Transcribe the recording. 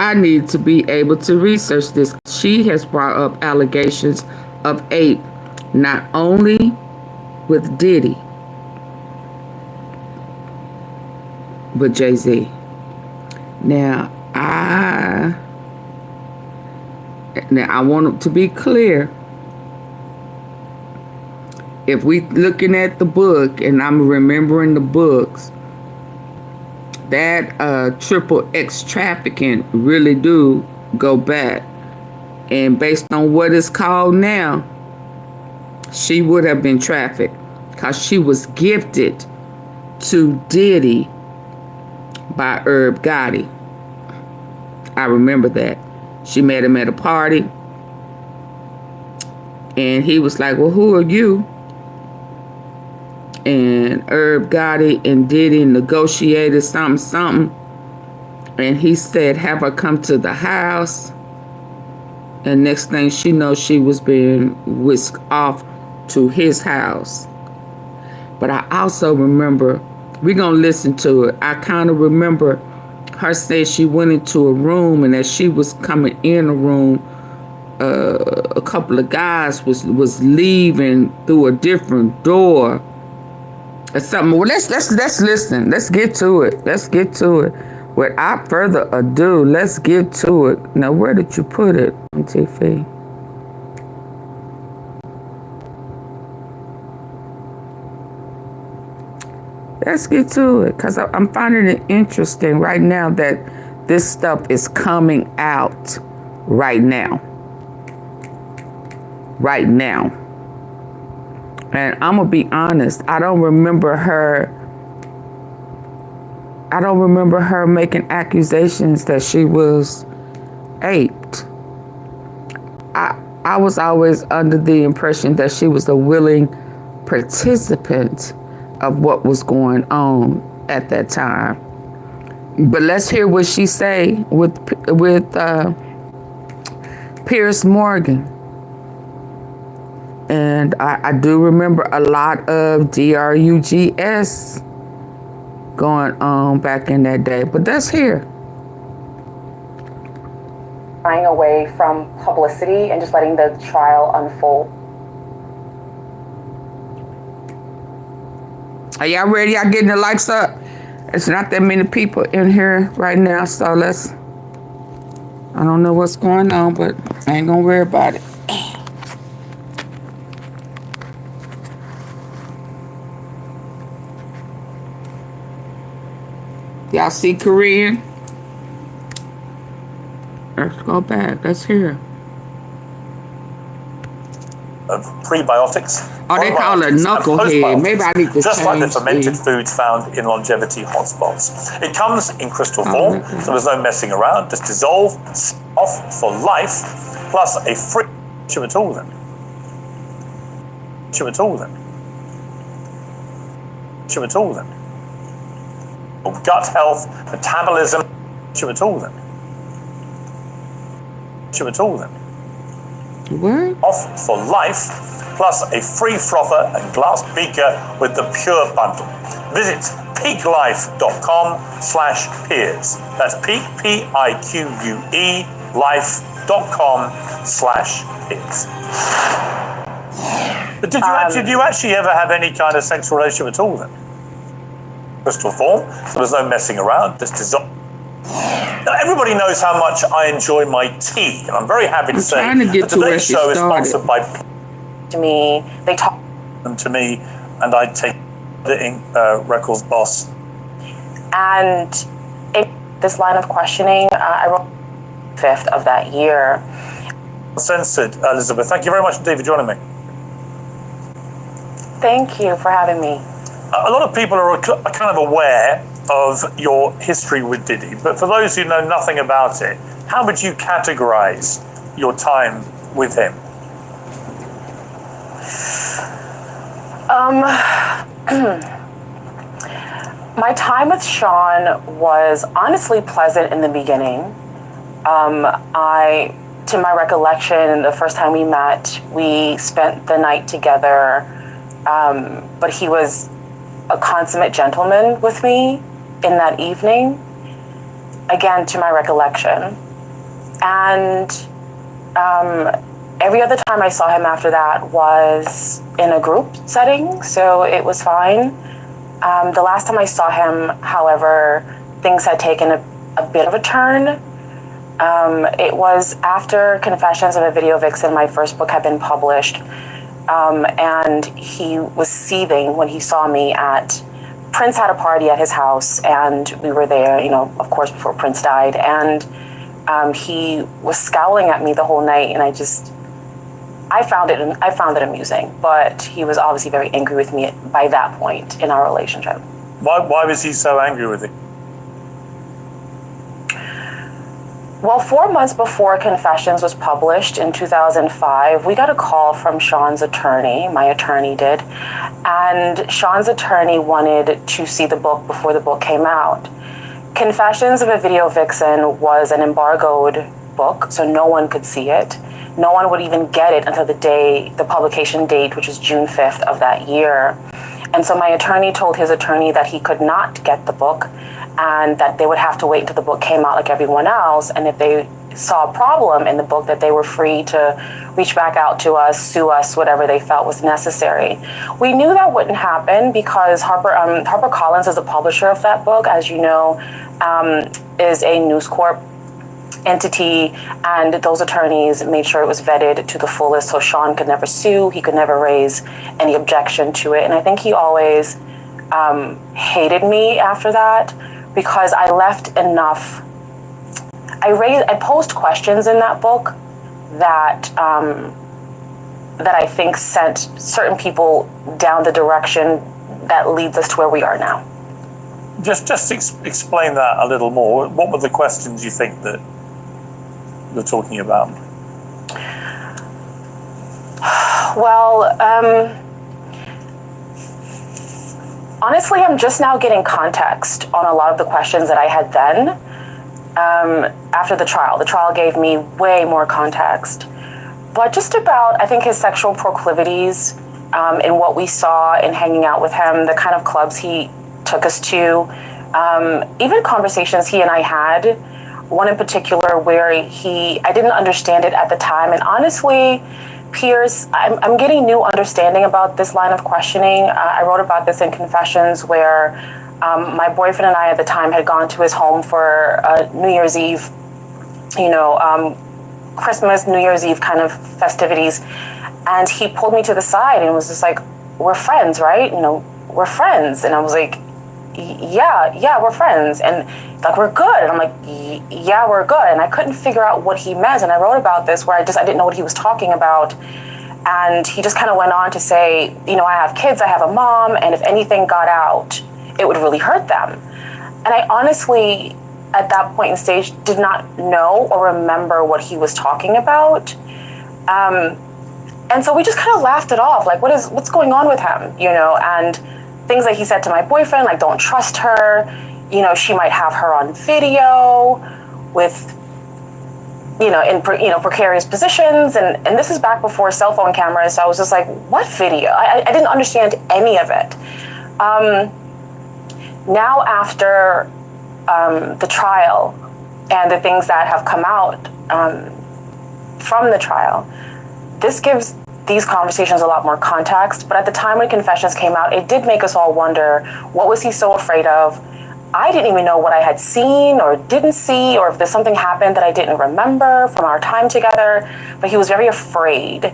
I need to be able to research this. She has brought up allegations of ape, not only with Diddy, but Jay-Z. Now I want to be clear. If we looking at the book, and I'm remembering the books, that XXX trafficking really do go back. And based on what it's called now, she would have been trafficked because she was gifted to Diddy by YOGOTTI. I remember that. She met him at a party. And he was like, well, who are you? And YOGOTTI and Diddy negotiated something. And he said, have her come to the house. And next thing she knows, she was being whisked off to his house. But I also remember, we're going to listen to it. I kind of remember her say she went into a room, and as she was coming in the room, a couple of guys was leaving through a different door. Or something. Well, let's listen. Let's get to it. Let's get to it. Without further ado, let's get to it. Now, where did you put it, AunTeaFee? Let's get to it, because I'm finding it interesting right now that this stuff is coming out right now. Right now. And I'm going to be honest, I don't remember her making accusations that she was aped. I was always under the impression that she was a willing participant of what was going on at that time. But let's hear what she say with Piers Morgan. And I do remember a lot of drugs going on back in that day. But that's here. Shying away from publicity and just letting the trial unfold. Are y'all ready? Y'all getting the likes up? It's not that many people in here right now, so I don't know what's going on, but I ain't gonna worry about it. Y'all see Karrine? Let's go back. Let's hear. Of prebiotics. Oh, they call it knucklehead. Maybe I need to just like the change fermented foods found in longevity hotspots. It comes in crystal form, so there's no messing around. Just dissolve, off for life, plus a free at all then. At all then. At all then. Gut health, metabolism, at all then. At all then. What? Off for life, plus a free frother and glass beaker with the Pure bundle. Visit peaklife.com/peers. That's peak, P-I-Q-U-E, life.com/peers. But did you actually ever have any kind of sexual relationship at all then? Crystal form, so there's no messing around, just dissolve. Now, everybody knows how much I enjoy my tea, and I'm very happy to say that today's show is sponsored by... To me, they talk... ...to me, and I take the records boss. And this line of questioning, I wrote 5th of that year. Censored, Elizabeth. Thank you very much indeed for joining me. Thank you for having me. A lot of people are kind of aware of your history with Diddy, but for those who know nothing about it, how would you categorize your time with him? My time with Sean was honestly pleasant in the beginning. To my recollection, the first time we met, we spent the night together, but he was a consummate gentleman with me in that evening. Again, to my recollection. And every other time I saw him after that was in a group setting, so it was fine. The last time I saw him, however, things had taken a bit of a turn. It was after Confessions of a Video Vixen, my first book had been published, and he was seething when he saw me at Prince had a party at his house, and we were there, you know, of course, before Prince died, and he was scowling at me the whole night, and I found it amusing, but he was obviously very angry with me by that point in our relationship. Why was he so angry with you? Well, 4 months before Confessions was published in 2005, we got a call from Sean's attorney, my attorney did, and Sean's attorney wanted to see the book before the book came out. Confessions of a Video Vixen was an embargoed book, so no one could see it. No one would even get it until the publication date, which is June 5th of that year. And so my attorney told his attorney that he could not get the book and that they would have to wait until the book came out like everyone else. And if they saw a problem in the book, that they were free to reach back out to us, sue us, whatever they felt was necessary. We knew that wouldn't happen because HarperCollins is the publisher of that book, as you know, is a News Corp entity, and those attorneys made sure it was vetted to the fullest, so Sean could never sue, he could never raise any objection to it. And I think he always hated me after that because I left enough. I posed questions in that book that that I think sent certain people down the direction that leads us to where we are now. Just explain that a little more. What were the questions you think that you're talking about? Well, honestly, I'm just now getting context on a lot of the questions that I had then. After the trial gave me way more context. But just about, I think, his sexual proclivities and what we saw in hanging out with him, the kind of clubs he took us to, even conversations he and I had, one in particular where I didn't understand it at the time. And honestly, Piers, I'm getting new understanding about this line of questioning. I wrote about this in Confessions where my boyfriend and I at the time had gone to his home for New Year's Eve, Christmas, New Year's Eve kind of festivities. And he pulled me to the side and was just like, we're friends, right? We're friends. And I was like, yeah, we're friends. And like, we're good. And I'm like, yeah, we're good. And I couldn't figure out what he meant. And I wrote about this where I didn't know what he was talking about. And he just kind of went on to say, I have kids, I have a mom, and if anything got out, it would really hurt them. And I honestly, at that point in stage, did not know or remember what he was talking about. And so we just kind of laughed it off, like, what's going on with him, and things that he said to my boyfriend, like, don't trust her, she might have her on video with, in precarious positions, and this is back before cell phone cameras, so I was just like, what video? I didn't understand any of it. Now after the trial and the things that have come out from the trial, this gives these conversations a lot more context. But at the time when Confessions came out, it did make us all wonder, what was he so afraid of? I didn't even know what I had seen or didn't see, or if there's something happened that I didn't remember from our time together, but he was very afraid.